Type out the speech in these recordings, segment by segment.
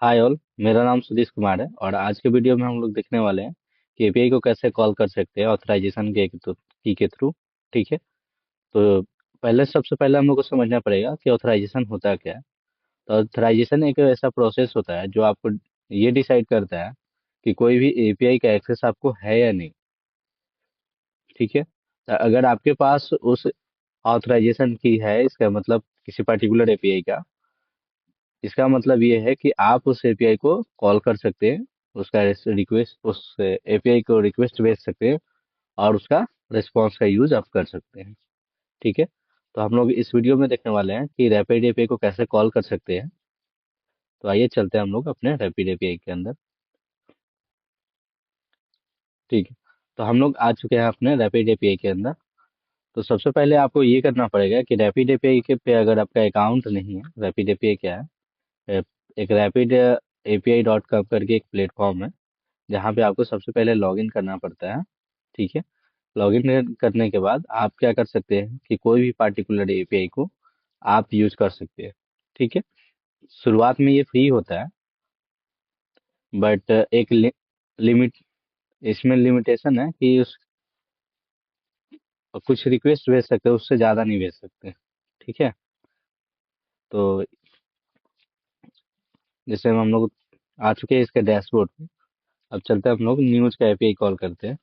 Hi all. मेरा नाम सुदेश कुमार है और आज के वीडियो में हम लोग देखने वाले हैं कि एपीआई को कैसे कॉल कर सकते हैं ऑथराइजेशन के थ्रू। ठीक है। तो सबसे पहले हम लोग को समझना पड़ेगा कि ऑथराइजेशन होता क्या है। तो ऑथराइजेशन एक ऐसा प्रोसेस होता है जो आपको ये डिसाइड करता है कि कोई भी एपीआई का एक्सेस आपको है या नहीं। ठीक है। तो अगर आपके पास उस ऑथराइजेशन की है, इसका मतलब किसी पर्टिकुलर एपीआई का, इसका मतलब ये है कि आप उस एपीआई को कॉल कर सकते हैं, उसका रिक्वेस्ट, उस एपीआई को रिक्वेस्ट भेज सकते हैं और उसका रिस्पॉन्स का यूज आप कर सकते हैं। ठीक है। तो हम लोग इस वीडियो में देखने वाले हैं कि रैपिड एपीआई को कैसे कॉल कर सकते हैं। तो आइए चलते हैं हम लोग अपने रैपिड एपीआई के अंदर। ठीक है। तो हम लोग आ चुके हैं अपने रैपिड एपीआई के अंदर। तो सबसे पहले आपको ये करना पड़ेगा कि रैपिड एपीआई के पे अगर आपका अकाउंट नहीं है, रैपिड एपीआई क्या है? एक रैपिड एपीआई डॉट कॉम करके एक प्लेटफॉर्म है जहाँ पे आपको सबसे पहले लॉगिन करना पड़ता है। ठीक है। लॉगिन करने के बाद आप क्या कर सकते हैं कि कोई भी पार्टिकुलर एपीआई को आप यूज कर सकते हैं। ठीक है। शुरुआत में ये फ्री होता है, बट एक लिमिट, इसमें लिमिटेशन है कि उस कुछ रिक्वेस्ट भेज सकते हैं, उससे ज़्यादा नहीं भेज सकते। ठीक है। तो जैसे हम लोग आ चुके हैं इसके डैशबोर्ड पे। अब चलते हैं हम लोग न्यूज का एपीआई कॉल करते हैं।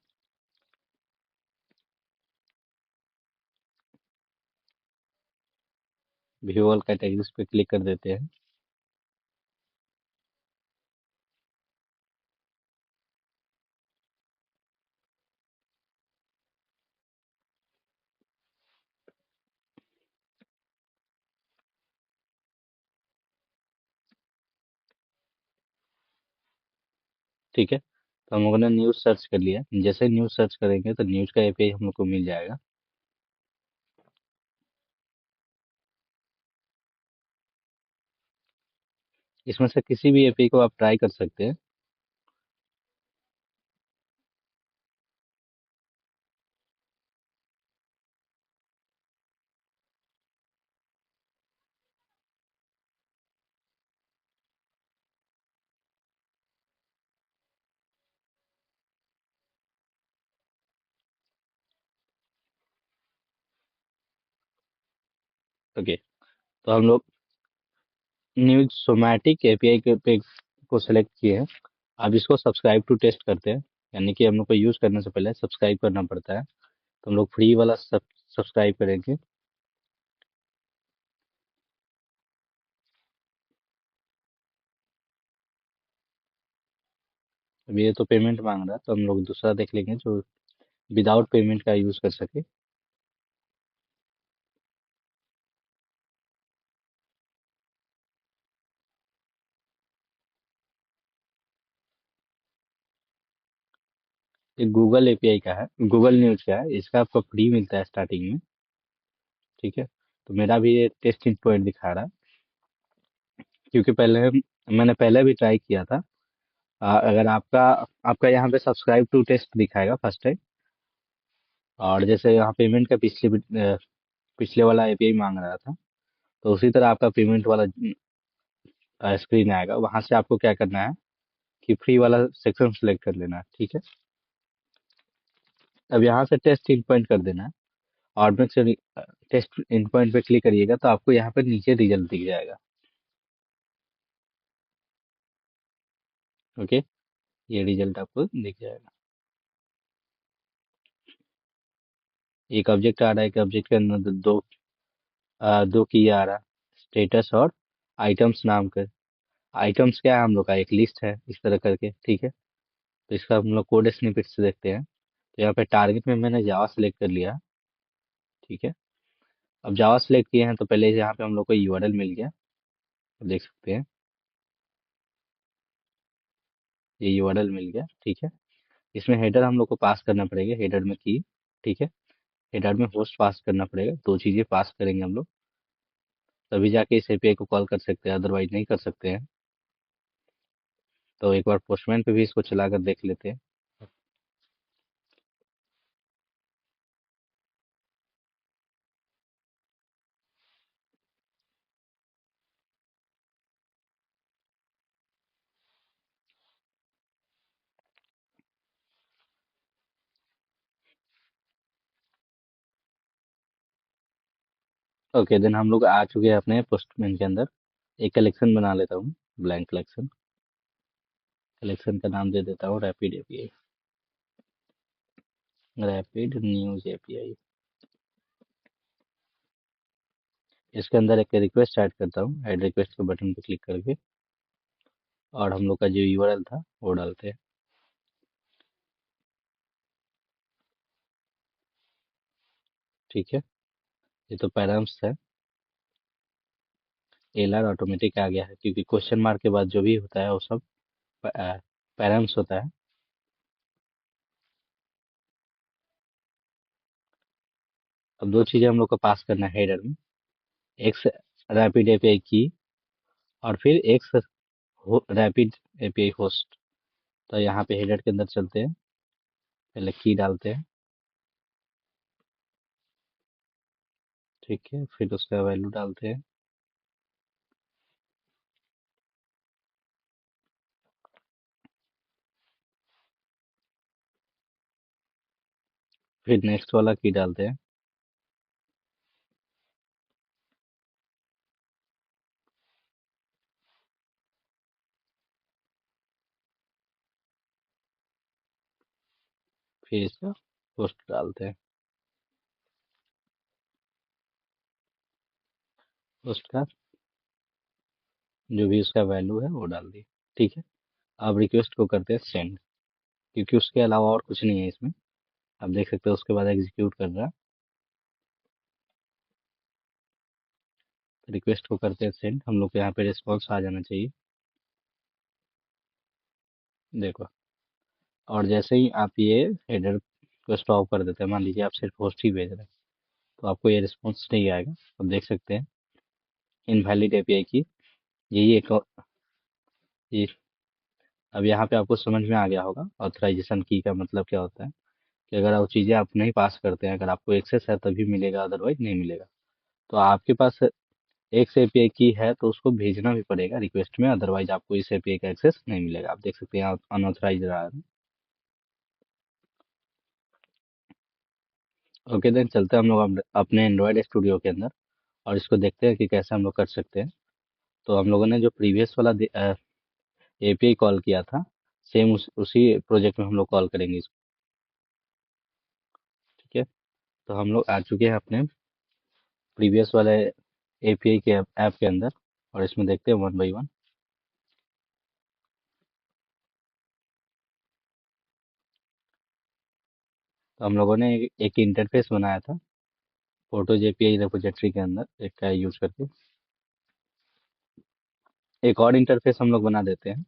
व्यू ऑल कैटेगरीज पे क्लिक कर देते हैं। ठीक है। तो हम लोगों ने न्यूज़ सर्च कर लिया। जैसे न्यूज़ सर्च करेंगे तो न्यूज़ का एपीआई हम लोग को मिल जाएगा। इसमें से किसी भी एपीआई को आप ट्राई कर सकते हैं। ओके। तो हम लोग न्यूज़ सोमैटिक एपीआई को सेलेक्ट किए हैं। अब इसको सब्सक्राइब टू टेस्ट करते हैं। यानी कि हम लोग को यूज़ करने से पहले सब्सक्राइब करना पड़ता है। तो हम लोग फ्री वाला सब्सक्राइब करेंगे। अब ये तो पेमेंट मांग रहा है, तो हम लोग दूसरा देख लेंगे जो विदाउट पेमेंट का यूज़ कर सके। ये गूगल एपीआई का है, गूगल न्यूज़ का है। इसका आपको फ्री मिलता है स्टार्टिंग में। ठीक है। तो मेरा भी ये टेस्टिंग पॉइंट दिखा रहा है, क्योंकि मैंने पहले भी ट्राई किया था। अगर आपका आपका यहाँ पे सब्सक्राइब टू टेस्ट दिखाएगा फर्स्ट टाइम। और जैसे यहाँ पेमेंट का पिछले वाला एपीआई मांग रहा था, तो उसी तरह आपका पेमेंट वाला स्क्रीन आएगा। वहां से आपको क्या करना है कि फ्री वाला सेक्शन सेलेक्ट कर लेना है। ठीक है। अब यहाँ से टेस्ट इन पॉइंट कर देना है और में से टेस्ट इन पॉइंट पे क्लिक करिएगा तो आपको यहाँ पे नीचे रिजल्ट दिख जाएगा। ओके। ये रिजल्ट आपको दिख जाएगा। एक ऑब्जेक्ट आ रहा है, एक ऑब्जेक्ट के अंदर दो की आ रहा है, स्टेटस और आइटम्स नाम का। आइटम्स क्या है, हम लोग का एक लिस्ट है इस तरह करके। ठीक है। तो इसका हम लोग कोड स्निपेट से देखते हैं। तो यहाँ पे टारगेट में मैंने जावा सेलेक्ट कर लिया। ठीक है। अब जावा सेलेक्ट किए हैं तो पहले यहाँ पे हम लोग को यूआरएल मिल गया। देख सकते हैं, ये यूआरएल मिल गया। ठीक है। इसमें हेडर हम लोग को पास करना पड़ेगा, हेडर में की। ठीक है। हेडर में होस्ट पास करना पड़ेगा। दो चीजें पास करेंगे हम लोग, तभी जाके इस एपीआई को कॉल कर सकते हैं, अदरवाइज नहीं कर सकते हैं। तो एक बार पोस्टमैन पे भी इसको चला कर देख लेते हैं। ओके देन हम लोग आ चुके हैं अपने पोस्टमैन के अंदर। एक कलेक्शन बना लेता हूँ, ब्लैंक कलेक्शन। कलेक्शन का नाम दे देता हूँ rapid API, rapid news API. इसके अंदर एक रिक्वेस्ट ऐड करता हूँ, ऐड रिक्वेस्ट के बटन पर क्लिक करके, और हम लोग का जो यूआरएल था वो डालते हैं। ठीक है, ये तो पैराम्स है। एलआर ऑटोमेटिक आ गया है क्योंकि क्वेश्चन मार्क के बाद जो भी होता है वो सब पैराम्स होता है। अब दो चीजें हम लोग को पास करना है हेडर में, एक रैपिड एपीआई की, और फिर एक रैपिड एपीआई होस्ट। तो यहाँ पे हेडर के अंदर चलते हैं, पहले की डालते हैं। ठीक है, फिर उसका वैल्यू डालते हैं। फिर नेक्स्ट वाला की डालते हैं। फिर इसका होस्ट डालते हैं। होस्ट का जो भी उसका वैल्यू है वो डाल दिए। ठीक है, अब रिक्वेस्ट को करते हैं सेंड, क्योंकि उसके अलावा और कुछ नहीं है इसमें। आप देख सकते हो उसके बाद एग्जीक्यूट कर रहा है। रिक्वेस्ट को करते हैं सेंड, हम लोग को यहाँ पे रिस्पॉन्स आ जाना चाहिए। देखो, और जैसे ही आप ये हेडर को स्टॉप कर देते हैं, मान लीजिए आप सिर्फ होस्ट ही भेज रहे हैं, तो आपको ये रिस्पॉन्स नहीं आएगा। अब देख सकते हैं इनवैलिड एपीआई की, यही एक ये। अब यहाँ पे आपको समझ में आ गया होगा ऑथराइजेशन की का मतलब क्या होता है, कि अगर वो चीज़ें आप नहीं पास करते हैं, अगर आपको एक्सेस है तभी मिलेगा, अदरवाइज नहीं मिलेगा। तो आपके पास एक से एपीआई की है तो उसको भेजना भी पड़ेगा रिक्वेस्ट में, अदरवाइज आपको इस एपीआई का एक्सेस नहीं मिलेगा। आप देख सकते हैं अनऑथराइज रहा है। ओके देन चलते हैं हम लोग अपने एंड्रॉयड स्टूडियो के अंदर, और इसको देखते हैं कि कैसे हम लोग कर सकते हैं। तो हम लोगों ने जो प्रीवियस वाला एपीआई कॉल किया था, सेम उसी प्रोजेक्ट में हम लोग कॉल करेंगे इसको। ठीक है, तो हम लोग आ चुके हैं अपने प्रीवियस वाले एपीआई के ऐप के अंदर, और इसमें देखते हैं वन बाई वन। तो हम लोगों ने एक इंटरफेस बनाया था फोटो जेपीआई रिपोजिटरी के अंदर एक का यूज करके। एक और इंटरफेस हम लोग बना देते हैं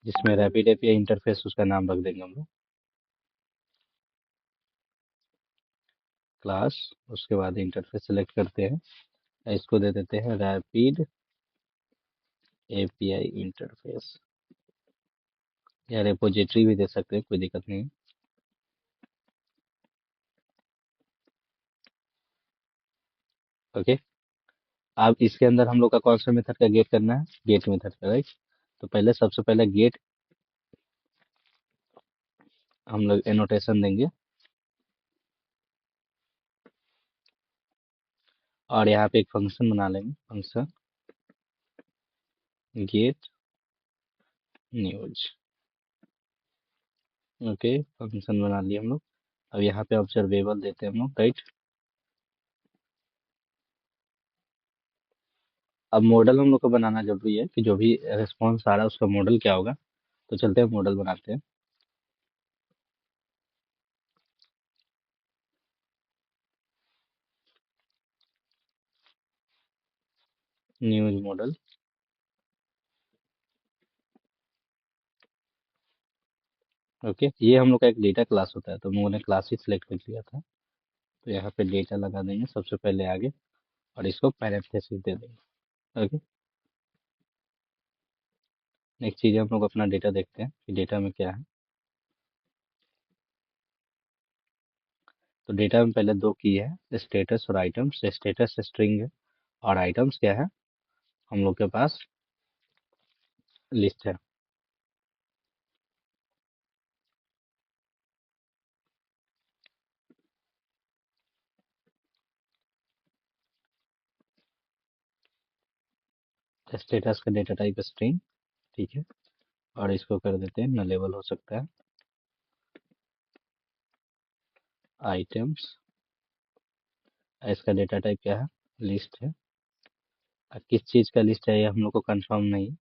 जिसमें रैपिड एपीआई इंटरफेस, उसका नाम रख देंगे हम लोग क्लास। उसके बाद इंटरफेस सेलेक्ट करते हैं, इसको दे देते हैं रैपिड एपीआई इंटरफेस, या रिपोजिटरी भी दे सकते हैं, कोई दिक्कत नहीं है। ओके, अब इसके अंदर हम लोग का कौन सा मेथड का गेट करना है, गेट मेथड का, राइट। तो पहले सबसे पहले गेट हम लोग एनोटेशन देंगे, और यहाँ पे एक फंक्शन बना लेंगे, function get news. Okay, function बना लिया हम लोग। अब यहाँ पे ऑब्जर्वेबल देते हैं हम लोग, राइट। अब मॉडल हम लोग को बनाना जरूरी है कि जो भी रिस्पॉन्स आ रहा है उसका मॉडल क्या होगा। तो चलते हैं मॉडल बनाते हैं। News model. ओके, ये हम लोग का एक डेटा क्लास होता है, तो हम लोगों ने क्लास ही सिलेक्ट कर लिया था। तो यहाँ पे डेटा लगा देंगे सबसे पहले आगे, और इसको पैरेंथेसिस दे देंगे। ओके, नेक्स्ट चीज़ हम लोग अपना डेटा देखते हैं कि डेटा में क्या है। तो डेटा में पहले दो की है, स्टेटस और आइटम्स। स्टेटस स्ट्रिंग है, और आइटम्स क्या है, हम लोग के पास लिस्ट है। स्टेटस का डेटा टाइप स्ट्रिंग, ठीक है, और इसको कर देते हैं नलेबल हो सकता है। आइटम्स, इसका डेटा टाइप क्या है, लिस्ट है। अब किस चीज़ का लिस्ट है ये हम लोग को कंफर्म नहीं,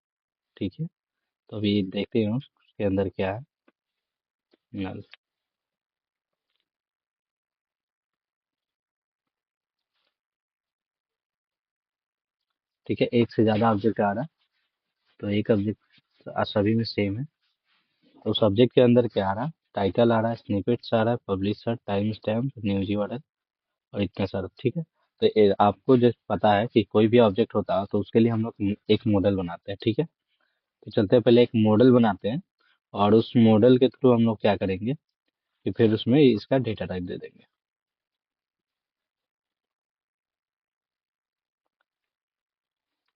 ठीक है, तो अभी देखते हैं उसके अंदर क्या है। नल, ठीक है, एक से ज़्यादा ऑब्जेक्ट आ रहा है, तो एक ऑब्जेक्ट सभी में सेम है। तो सब्जेक्ट के अंदर क्या आ रहा है, टाइटल आ रहा है, स्निपेट्स आ रहा है, publisher, time stamp, news URL और इतना सारा, ठीक है। तो आपको जो पता है कि कोई भी ऑब्जेक्ट होता है तो उसके लिए हम लोग एक मॉडल बनाते हैं, ठीक है। तो चलते हैं पहले एक मॉडल बनाते हैं, और उस मॉडल के थ्रू हम लोग क्या करेंगे कि फिर उसमें इसका डेटा टाइप दे देंगे।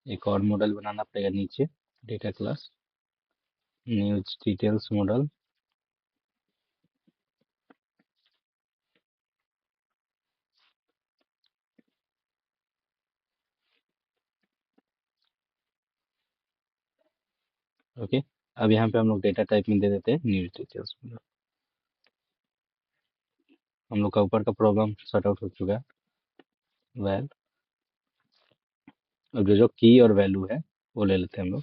एक और मॉडल बनाना पड़ेगा नीचे, data class, news details model, okay. अब यहाँ पे हम लोग डेटा टाइप में दे देते हैं न्यूज डिटेल्स मॉडल। हम लोग का ऊपर का प्रॉब्लम सॉर्ट आउट हो चुका है। वेल, अब जो जो की और वैल्यू है वो ले लेते हैं हम लोग।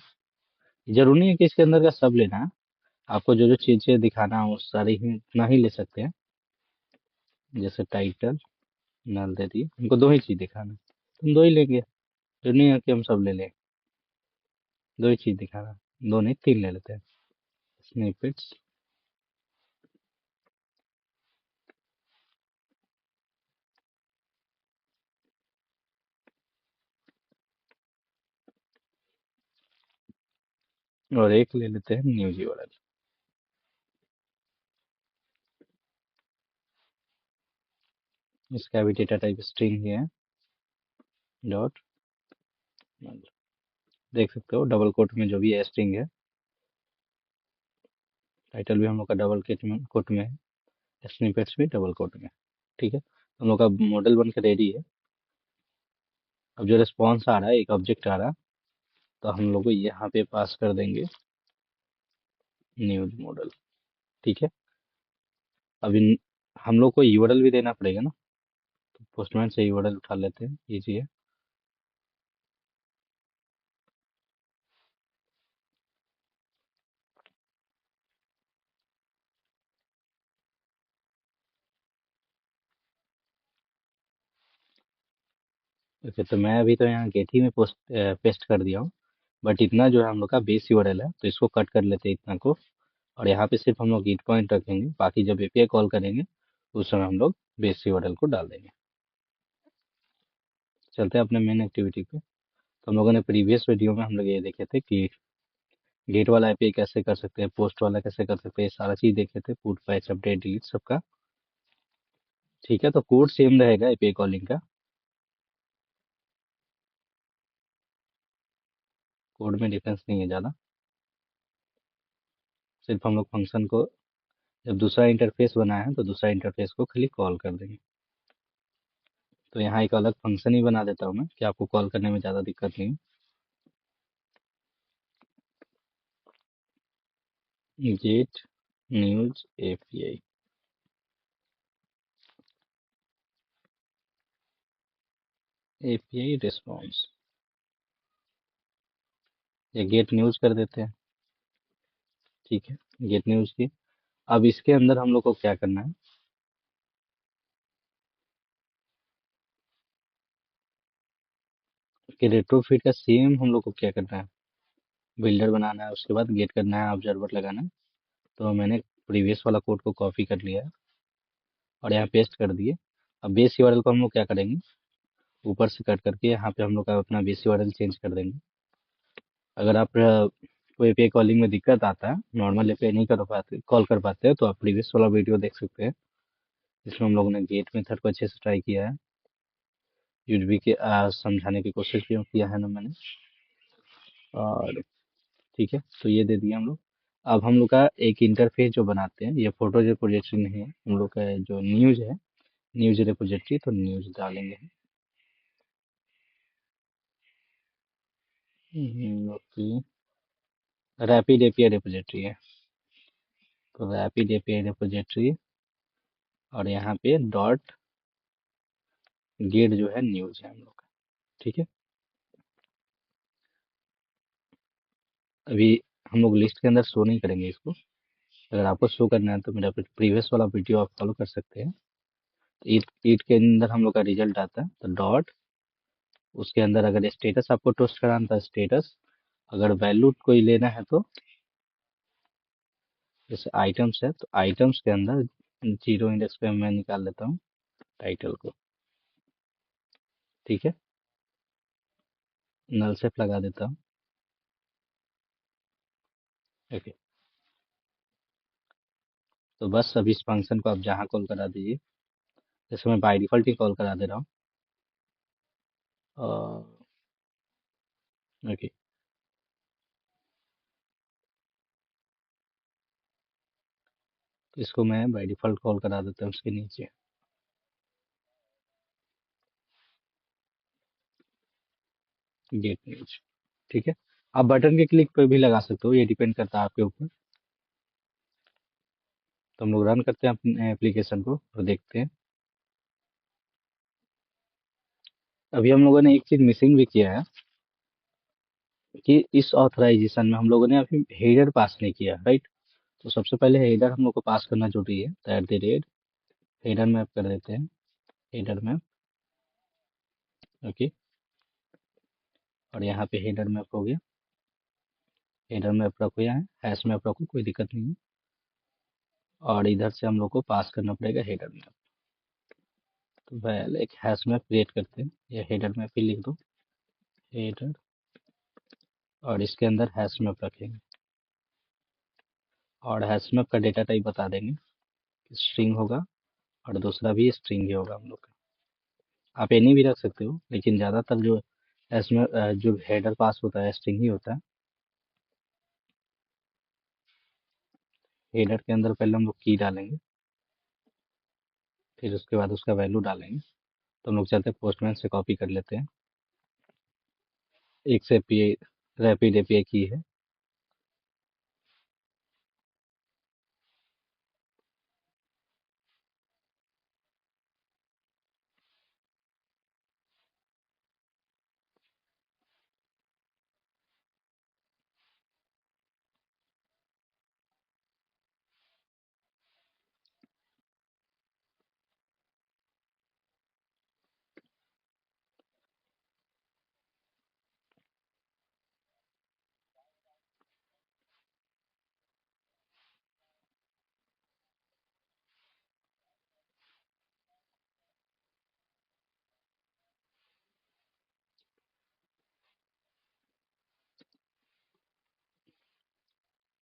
जरूरी नहीं है कि इसके अंदर का सब लेना है, आपको जो जो चीजें दिखाना है वो सारी ही उतना ही ले सकते हैं। जैसे टाइटल, नल दे दिए, हमको दो ही चीज दिखाना है, हम दो ही लेंगे। जरूरी नहीं है कि हम सब ले लें, दो ही चीज दिखाना है, दो नहीं तीन ले लेते हैं। स्निपेट्स, और एक ले लेते हैं न्यूज URL। इसका भी डेटा टाइप स्ट्रिंग ही है, डॉट, देख सकते हो डबल कोट में जो भी है स्ट्रिंग है। टाइटल भी हम लोग का डबल कोट में है, स्निपेट्स भी डबल कोट में है, ठीक है। हम लोग का मॉडल बनकर रेडी है। अब जो रिस्पॉन्स आ रहा है, एक ऑब्जेक्ट आ रहा है, तो हम लोग को यहाँ पे पास कर देंगे न्यूज मॉडल, ठीक है। अब हम लोग को URL भी देना पड़ेगा ना, तो पोस्टमैन से URL उठा लेते हैं, इजी है। ओके, तो मैं अभी तो यहाँ गेटी में पेस्ट कर दिया हूँ, बट इतना जो है हम लोग का बेस URL है, तो इसको कट कर लेते हैं इतना को, और यहाँ पे सिर्फ हम लोग गेट पॉइंट रखेंगे, बाकी जब API कॉल करेंगे उस समय हम लोग बेस URL को डाल देंगे। चलते हैं अपने मेन एक्टिविटी पे। तो हम लोगों ने प्रीवियस वीडियो में हम लोग ये देखे थे कि गेट वाला API कैसे कर सकते हैं, पोस्ट वाला कैसे कर सकते हैं, ये सारा चीज देखे थे, पुट पैच अपडेट डिलीट सबका, ठीक है। तो कोड सेम रहेगा API कॉलिंग का, कोड में डिफरेंस नहीं है ज़्यादा, सिर्फ हम लोग फंक्शन को जब दूसरा इंटरफेस बनाए हैं तो दूसरा इंटरफेस को खाली कॉल कर देंगे। तो यहाँ एक अलग फंक्शन ही बना देता हूँ मैं कि आपको कॉल करने में ज़्यादा दिक्कत नहीं। गेट न्यूज API रिस्पॉन्स, या गेट न्यूज कर देते हैं, ठीक है, गेट न्यूज की। अब इसके अंदर हम लोग को क्या करना है कि रेट्रोफिट का सेम हम लोग को क्या करना है, बिल्डर बनाना है, उसके बाद गेट करना है, ऑब्जर्वर लगाना है। तो मैंने प्रीवियस वाला कोड को कॉपी कर लिया है और यहाँ पेस्ट कर दिए। अब बेस URL को हम लोग क्या करेंगे, ऊपर से कट करके यहाँ पे हम लोग का अपना बेस URL चेंज कर देंगे। अगर आप कोई API कॉलिंग में दिक्कत आता है, नॉर्मल API नहीं कर पाते, कॉल कर पाते हैं, तो आप प्रीवियस वाला वीडियो देख सकते हैं, जिसमें हम लोगों ने गेट मेथड को अच्छे से ट्राई किया है, यूज के समझाने की कोशिश भी किया है ना मैंने। और ठीक है, तो ये दे दिया हम लोग। अब हम लोग का एक इंटरफेस जो बनाते हैं, ये फोटो रिपोजिटरी नहीं है, हम लोग का जो न्यूज है, न्यूज रिपोजिटरी, तो न्यूज डालेंगे। ओके, रैपिड एपीआई रिपोजिटरी है। तो रैपिड एपीआई रिपोजिटरी और यहाँ पे डॉट गेट जो है न्यूज है हम लोग का। ठीक है, अभी हम लोग लिस्ट के अंदर शो नहीं करेंगे इसको। अगर आपको शो करना है तो मेरा प्रीवियस वाला वीडियो आप फॉलो कर सकते हैं। ईट ईट के अंदर हम लोग का रिजल्ट आता है तो डॉट, उसके अंदर अगर स्टेटस आपको टोस्ट कराना था स्टेटस, अगर वैल्यू कोई लेना है तो जैसे आइटम्स है तो आइटम्स के अंदर जीरो इंडेक्स पे मैं निकाल लेता हूँ टाइटल को। ठीक है, नल सेफ लगा देता हूँ। ओके, तो बस अभी इस फंक्शन को आप जहाँ कॉल करा दीजिए, जैसे मैं बाई डिफॉल्ट ही कॉल करा दे रहा हूँ। ओके, तो इसको मैं बाई डिफॉल्ट कॉल करा देता हूँ उसके नीचे गेट न्यूज। ठीक है, आप बटन के क्लिक पे भी लगा सकते हो, ये डिपेंड करता है आपके ऊपर। तो हम लोग रन करते हैं अपने एप्लीकेशन को और देखते हैं। अभी हम लोगों ने एक चीज मिसिंग भी किया है कि इस ऑथराइजेशन में हम लोगों ने अभी हेडर पास नहीं किया, राइट। तो सबसे पहले हेडर हम लोग को पास करना जरूरी है, तो at the rate header map कर देते हैं, हेडर मैप। ओके, और यहाँ पे हेडर मैप हो गया, हेडर मैप रखो, यहाँ हैश मैप रखो, कोई दिक्कत नहीं है। और इधर से हम लोग को पास करना पड़ेगा हेडर मैप। तो पहले एक हैश मैप क्रिएट करते हैं, या हेडर मैप ही लिख दो, हेडर, और इसके अंदर हैश मैप रखेंगे। और हैश मैप का डेटा टाइप बता देंगे, स्ट्रिंग होगा, और दूसरा भी स्ट्रिंग ही होगा हम लोग का। आप एनी भी रख सकते हो, लेकिन ज़्यादातर जो हैश मैप जो हेडर पास होता है स्ट्रिंग ही होता है। हेडर के अंदर पहले हम लोग की डालेंगे, फिर उसके बाद उसका वैल्यू डालेंगे। तो हम लोग चलते हैं पोस्टमैन से कॉपी कर लेते हैं, एक से एपीआई, रैपिड एपीआई की है।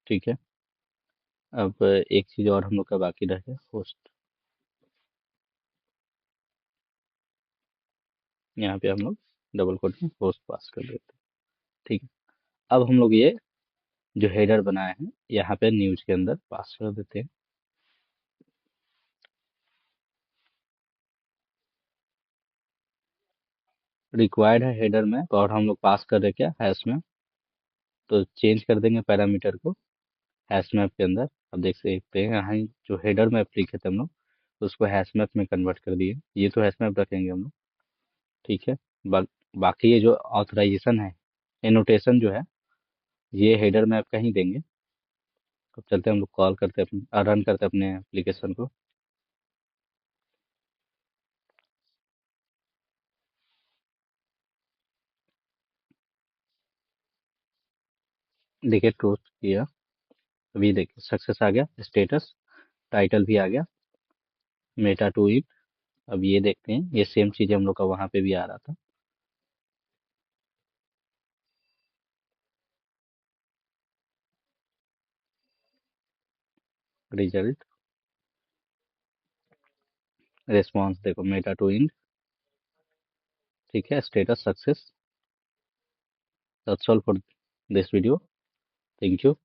ठीक है, अब एक चीज़ और हम लोग का बाकी रह गया, होस्ट। यहाँ पे हम लोग डबल कोट में होस्ट पास कर देते हैं। ठीक है, अब हम लोग ये जो हेडर बनाए हैं यहाँ पे न्यूज के अंदर पास कर देते हैं। रिक्वायर्ड है हेडर में, और हम लोग पास कर रहे क्या, हैश में। तो चेंज कर देंगे पैरामीटर को हैश मैप के अंदर। अब देख सकते हैं यहाँ जो हेडर मैप लिखे थे हम लोग, उसको हैश मैप में कन्वर्ट कर दिए, ये तो हैश मैप रखेंगे हम लोग। ठीक है, बा, बाकी ये जो ऑथराइजेशन है, एनोटेशन जो है, ये हेडर मैप का ही देंगे। अब चलते हैं हम लोग कॉल करते हैं अपने, रन करते हैं अपने एप्लीकेशन को। देखिए टोस्ट किया, अभी देखिए सक्सेस आ गया, स्टेटस टाइटल भी आ गया, मेटा टू इट। अब ये देखते हैं, ये सेम चीज़ हम लोग का वहाँ पे भी आ रहा था। रिजल्ट, रिस्पॉन्स देखो, मेटा टू इंड। ठीक है, status success. That's all for this video, thank you.